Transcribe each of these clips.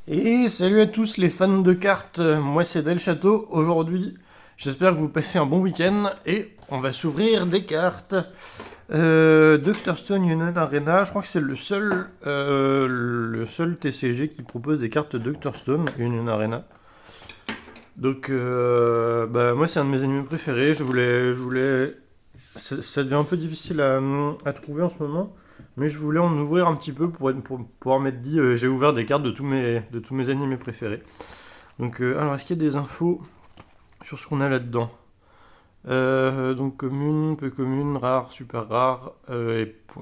Et salut à tous les fans de cartes, moi c'est Del Château. Aujourd'hui, j'espère que vous passez un bon week-end et on va s'ouvrir des cartes. Dr. Stone Union Arena, je crois que c'est le seul TCG qui propose des cartes Dr. Stone Union Arena. Donc, moi c'est un de mes animés préférés. Ça devient un peu difficile à trouver en ce moment, mais je voulais en ouvrir un petit peu pour pouvoir m'être dit, j'ai ouvert des cartes de tous mes animés préférés. Donc, alors, est-ce qu'il y a des infos sur ce qu'on a là-dedans? Donc, commune, peu commune, rare, super rare,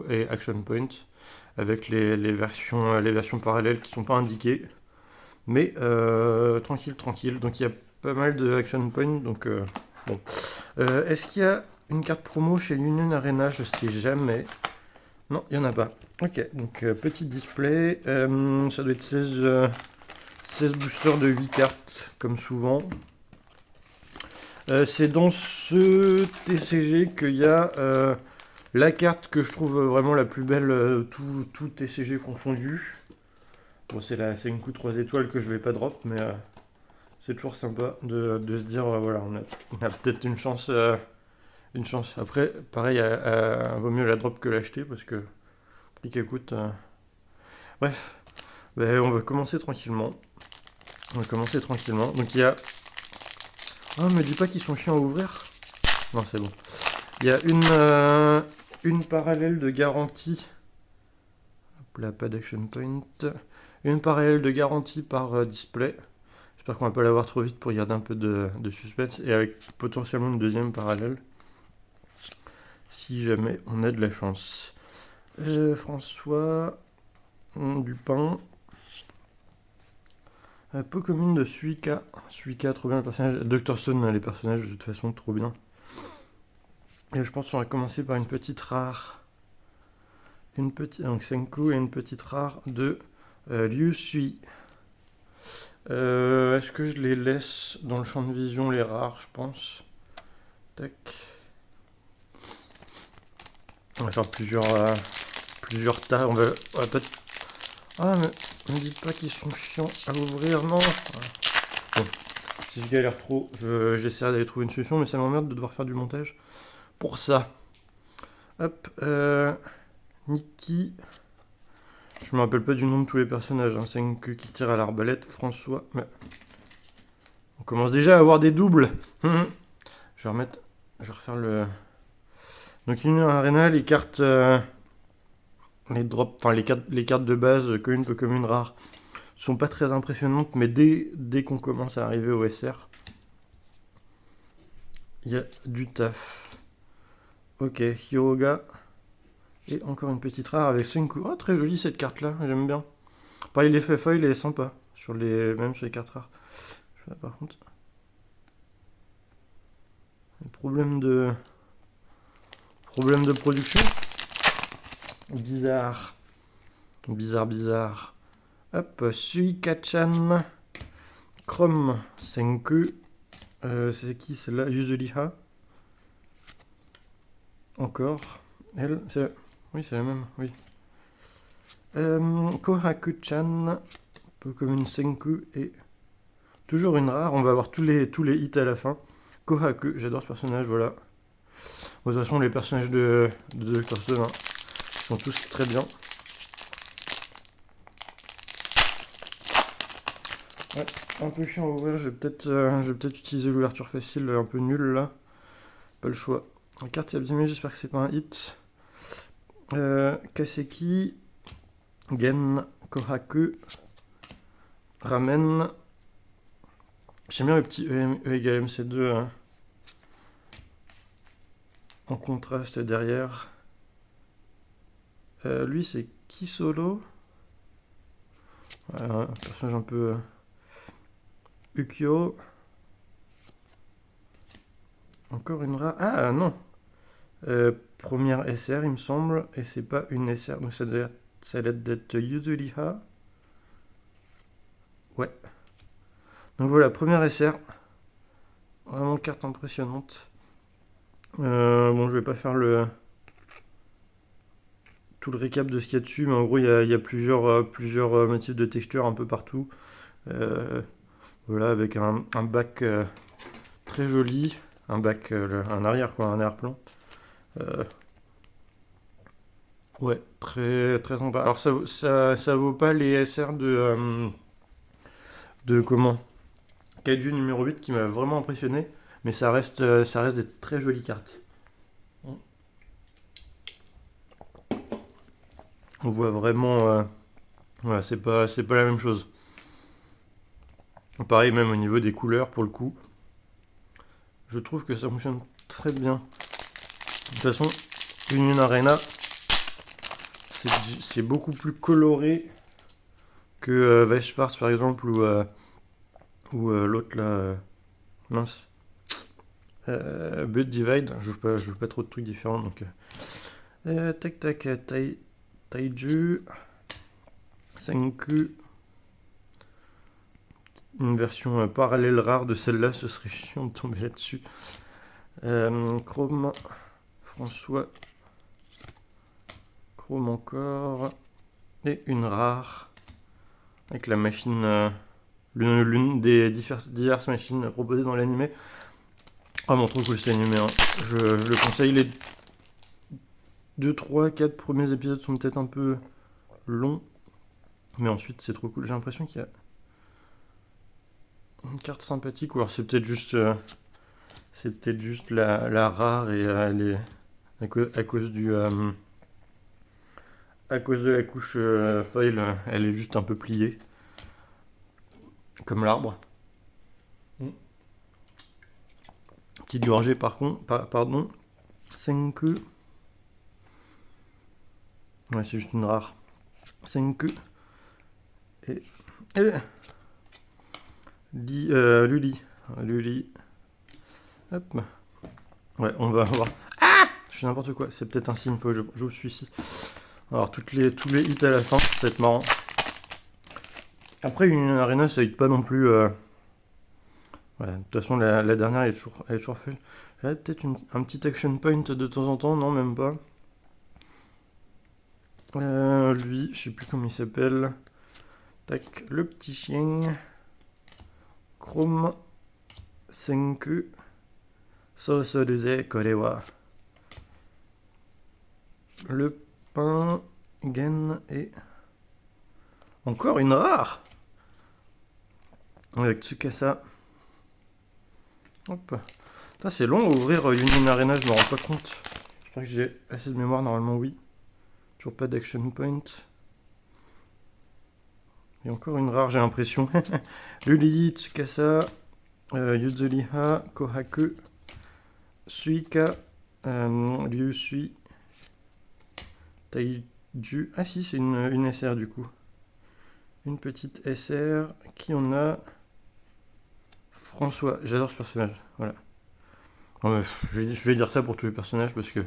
et action point, avec les versions parallèles qui sont pas indiquées. Mais tranquille, tranquille. Donc, il y a pas mal de action point, donc bon. Est-ce qu'il y a une carte promo chez Union Arena? Je sais jamais. Non, il n'y en a pas. Ok, donc petit display. Ça doit être 16 boosters de 8 cartes, comme souvent. C'est dans ce TCG qu'il y a la carte que je trouve vraiment la plus belle, tout TCG confondu. Bon, c'est une coup 3 étoiles que je vais pas drop, mais c'est toujours sympa de se dire, voilà, on a peut-être une chance. Une chance. Après, pareil, vaut mieux la drop que l'acheter parce que prix qu'elle coûte. Bref, on va commencer tranquillement. Donc il y a. Oh, me dis pas qu'ils sont chiants à ouvrir. Non, c'est bon. Il y a une parallèle de garantie. Hop là, pas d'action point. Une parallèle de garantie par display. J'espère qu'on va pas l'avoir trop vite pour garder un peu de suspense. Et avec potentiellement une deuxième parallèle. Si jamais on a de la chance. François Dupin. Peu commune de Suika. Suika, trop bien le personnage. Dr. Stone, les personnages de toute façon, trop bien. Et je pense qu'on va commencer par une petite rare. Donc Senku et une petite rare de Liu Sui. Est-ce que je les laisse dans le champ de vision, les rares, je pense. Tac. On va faire plusieurs tas. On va peut-être. Ah, mais me dites pas qu'ils sont chiants à ouvrir, non. Bon, si je galère trop, j'essaierai d'aller trouver une solution, mais ça m'emmerde de devoir faire du montage pour ça. Hop, Nikki. Je me rappelle pas du nom de tous les personnages. Hein. Senku qui tire à l'arbalète, François. Mais on commence déjà à avoir des doubles. Je vais refaire le. Donc Union Arena, les cartes, les drops, enfin les cartes de base, commune peu commune rare, sont pas très impressionnantes, mais dès qu'on commence à arriver au SR, il y a du taf. Ok, Hyoga. Et encore une petite rare avec Senku. Oh, très jolie cette carte là, j'aime bien. Pareil, l'effet foil est sympa, même sur les cartes rares. Par contre, problème de production. Bizarre. Bizarre. Hop, Suika-chan. Chrome Senku. C'est qui celle-là? Yuzuriha. Encore. Elle, oui, c'est la même, oui. Kohaku-chan. Peu comme une Senku et toujours une rare. On va avoir tous les hits à la fin. Kohaku, j'adore ce personnage, voilà. Bon, de toute façon, les personnages de Dr. Stone sont tous très bien. Ouais, un peu chiant à ouvrir, je vais peut-être utiliser l'ouverture facile un peu nulle là. Pas le choix. La carte est abîmée, j'espère que c'est pas un hit. Kaseki, Gen, Kohaku, Ramen. J'aime bien le petit E égale MC2 hein, en contraste derrière. Lui c'est Kisolo. Un personnage un peu Ukyo. Encore une rare. Ah non. Première SR il me semble. Et c'est pas une SR. Donc ça doit être Yuzuriha. Ouais. Donc voilà, première SR. Vraiment carte impressionnante. Bon, je vais pas faire le tout le récap de ce qu'il y a dessus, mais en gros, il y a plusieurs motifs de texture un peu partout. Euh, voilà, avec un bac très joli, un bac, un arrière quoi, un arrière-plan. Euh, ouais, très très sympa. Alors ça vaut pas les SR de comment? Kaiju numéro 8 qui m'a vraiment impressionné, mais ça reste des très jolies cartes. On voit vraiment, voilà, c'est pas la même chose. Pareil même au niveau des couleurs pour le coup. Je trouve que ça fonctionne très bien. De toute façon, Union Arena, c'est beaucoup plus coloré que Weichschwarz par exemple ou l'autre là, mince, Bud Divide. Je joue pas trop de trucs différents donc. Tac tac, Taiju, Senku, une version parallèle rare de celle-là, ce serait chiant de tomber là-dessus. Chrome, François, Chrome encore, et une rare, avec la machine, l'une des diverses machines proposées dans l'animé. Vraiment trop cool cet animé, hein. Je le conseille, les 2, 3, 4 premiers épisodes sont peut-être un peu longs, mais ensuite c'est trop cool. J'ai l'impression qu'il y a une carte sympathique, ou alors c'est peut-être juste la rare et à cause à cause de la couche foil, elle est juste un peu pliée, comme l'arbre. Petite gorgée par contre, pardon. Senku. Ouais, c'est juste une rare. Senku. Et Luli. Luli. Hop. Ouais, on va voir. Ah, je fais n'importe quoi. C'est peut-être un signe, faut que je joue celui-ci. Alors, tous les hits à la fin, ça va être marrant. Après, une arena, ça hit pas non plus. Ouais, de toute façon, la dernière, elle est toujours faite. J'avais peut-être un petit action point de temps en temps, non, même pas. Lui, je sais plus comment il s'appelle. Tac, le petit chien. Chrome. Senku. Sosoruze Korewa. Le pain. Gen et. Encore une rare. Avec Tsukasa. Hop. Ça, c'est long à ouvrir Union Arena, je me rends pas compte. J'espère que j'ai assez de mémoire, normalement oui. Toujours pas d'action point. Et encore une rare, j'ai l'impression. Luli, Tsukasa, Yuzuriha, Kohaku, Suika, Ryusui, Taiju. Ah si, c'est une SR du coup. Une petite SR qui en a. François, j'adore ce personnage. Voilà. Non, je vais dire ça pour tous les personnages parce que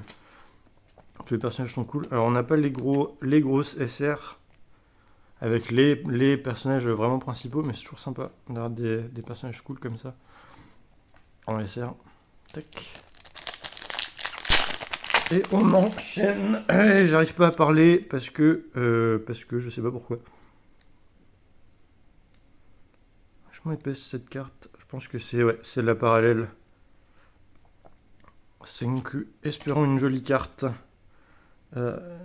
tous les personnages sont cool. Alors on n'a pas les grosses SR avec les personnages vraiment principaux, mais c'est toujours sympa d'avoir des personnages cool comme ça en SR. Tac. Et on enchaîne. J'arrive pas à parler parce que je sais pas pourquoi. Vachement épaisse cette carte. Je pense que c'est la parallèle. Senku. Espérons une jolie carte.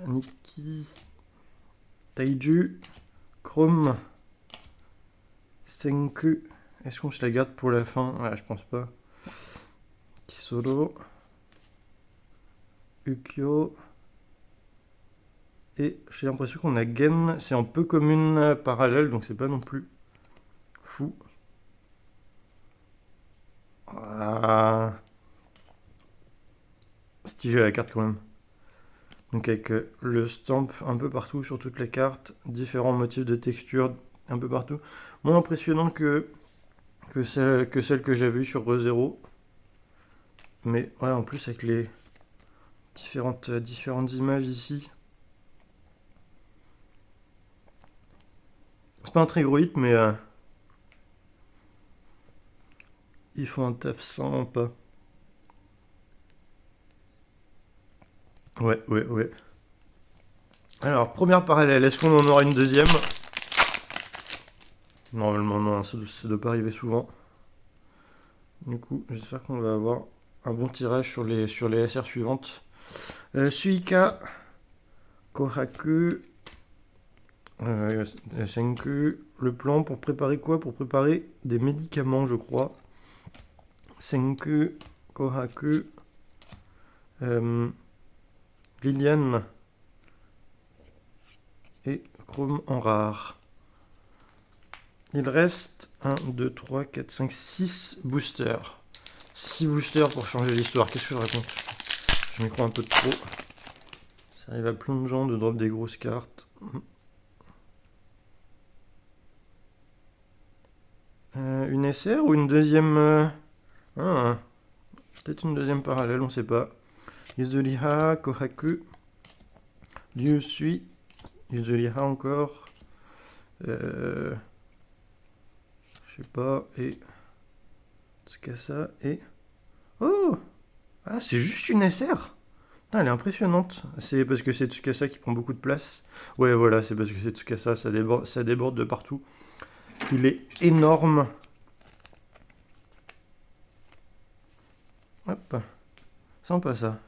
Nikki. Taiju. Chrome. Senku. Est-ce qu'on se la garde pour la fin? Ouais, je pense pas. Kisoro. Ukyo. Et j'ai l'impression qu'on a Gen. C'est un peu comme une parallèle, donc c'est pas non plus fou. Ah. Stylé la carte quand même. Donc avec le stamp un peu partout sur toute la carte, différents motifs de texture un peu partout. Moins impressionnant que celle que j'avais vue sur ReZero. Mais ouais, en plus avec les différentes images ici. C'est pas un très gros hit, mais ils font un taf sympa. Ouais. Alors, première parallèle, est-ce qu'on en aura une deuxième? Normalement non, ça ne doit pas arriver souvent. Du coup, j'espère qu'on va avoir un bon tirage sur les SR suivantes. Suika, Kohaku, Senku. Le plan pour préparer quoi? Pour préparer des médicaments, je crois. Senku, Kohaku, Liliane et Chrome en rare. Il reste 1, 2, 3, 4, 5, 6 boosters. 6 boosters pour changer l'histoire. Qu'est-ce que je raconte? Je m'y crois un peu de trop. Ça arrive à plein de gens de drop des grosses cartes. Une SR ou une deuxième peut-être une deuxième parallèle, on sait pas. Yuzuriha, Kohaku, Ryusui, Yuzuriha encore. Je sais pas, et Tsukasa et... Oh! Ah, c'est juste une SR! Ah, elle est impressionnante. C'est parce que c'est Tsukasa qui prend beaucoup de place. Ouais, voilà, c'est parce que c'est Tsukasa, ça déborde de partout. Il est énorme. Hop. Sympa ça.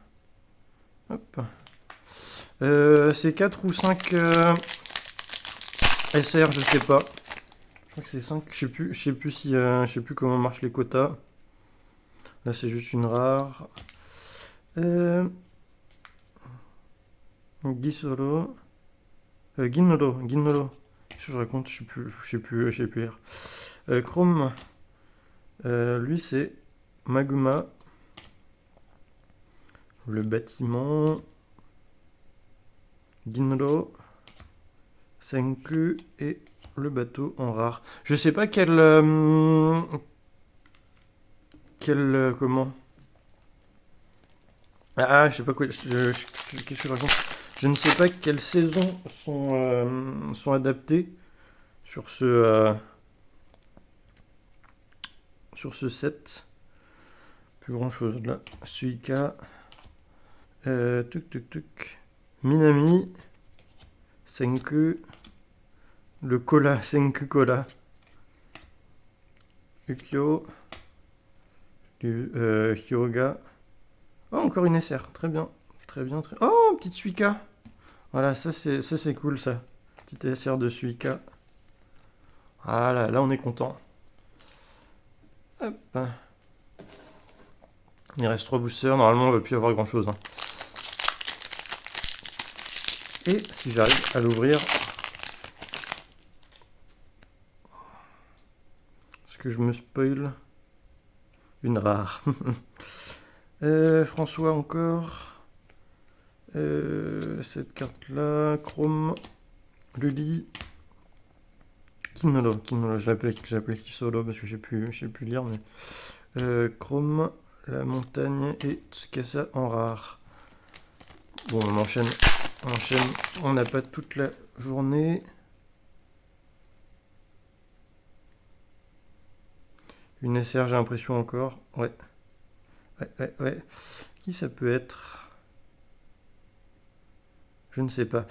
Hop. C'est 4 ou 5 SR, je sais pas. Je crois que c'est 5, je sais plus si je sais plus comment marchent les quotas. Là c'est juste une rare. Gisoro. Ginoro. Qu'est-ce que je raconte? Je sais plus lire. Chrome. Lui c'est Maguma. Le bâtiment. Ginro. Senku et le bateau en rare. Je sais pas quel comment. Je sais pas quoi. Qu'est-ce que je raconte? Je ne sais pas quelles saisons sont adaptées sur ce set. Plus grand chose là. Suika. Minami. Senku. Le cola. Senku cola. Ukyo. Hyoga. Oh, encore une SR. Très bien. Oh, petite Suika. Voilà, ça c'est cool ça. Petite SR de Suika. Voilà, là on est content. Hop. Il reste 3 boosters. Normalement, on va plus avoir grand chose. Et si j'arrive à l'ouvrir. Est-ce que je me spoil? Une rare. François encore. Cette carte-là. Chrome. Luli. Kinolo. Je l'appelais Kisolo parce que j'ai pu lire. Mais Chrome. La montagne et Tsukasa en rare. Bon, on enchaîne. On n'a pas toute la journée. Une SR, j'ai l'impression encore. Ouais. Qui ça peut être? Je ne sais pas.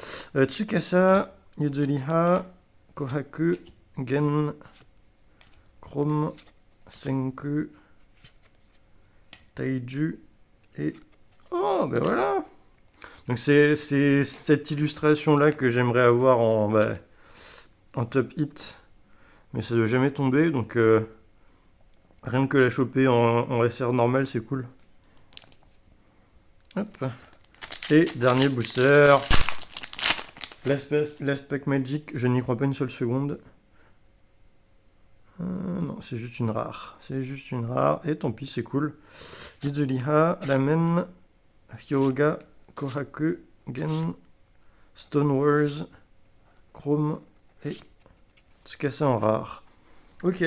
Tsukasa, Yuzuriha, Kohaku, Gen, Chrome, Senku, Taiju et... Oh, ben voilà! Donc c'est cette illustration-là que j'aimerais avoir en top hit. Mais ça ne doit jamais tomber, donc rien que la choper en SR normal, c'est cool. Hop. Et dernier booster. Last Pack Magic, je n'y crois pas une seule seconde. Non, c'est juste une rare. Et tant pis, c'est cool. Yuzuriha, Ramen, Hyoga, Kohaku, Gen, Stone Wars, Chrome et Tsukasa en rare. Ok.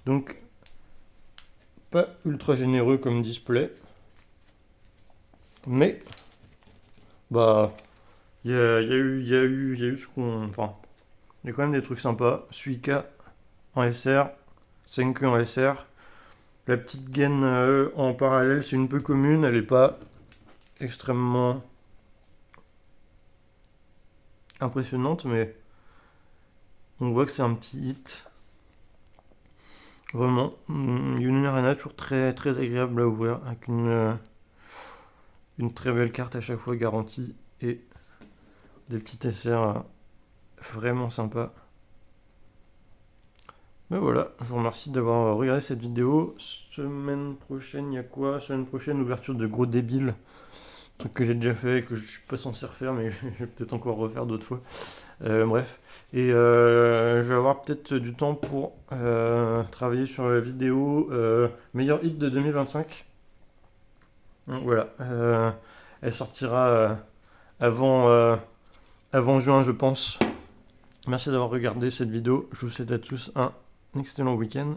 Donc, pas ultra généreux comme display. Mais, bah, il y a eu ce qu'on... Enfin, il y a quand même des trucs sympas. Suika en SR, Senku en SR. La petite gaine en parallèle, c'est une peu commune. Elle n'est pas extrêmement impressionnante, mais on voit que c'est un petit hit. Vraiment, Union Arena, toujours très, très agréable à ouvrir, avec une très belle carte à chaque fois garantie, et des petits SR vraiment sympas. Mais voilà, je vous remercie d'avoir regardé cette vidéo. Semaine prochaine, il y a quoi? Semaine prochaine, ouverture de Gros Débile. Truc que j'ai déjà fait, que je suis pas censé refaire, mais je vais peut-être encore refaire d'autres fois. Bref. Et je vais avoir peut-être du temps pour travailler sur la vidéo meilleur hit de 2025. Donc voilà. Elle sortira avant juin, je pense. Merci d'avoir regardé cette vidéo. Je vous souhaite à tous un excellent week-end.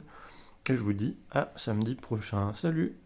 Et je vous dis à samedi prochain. Salut!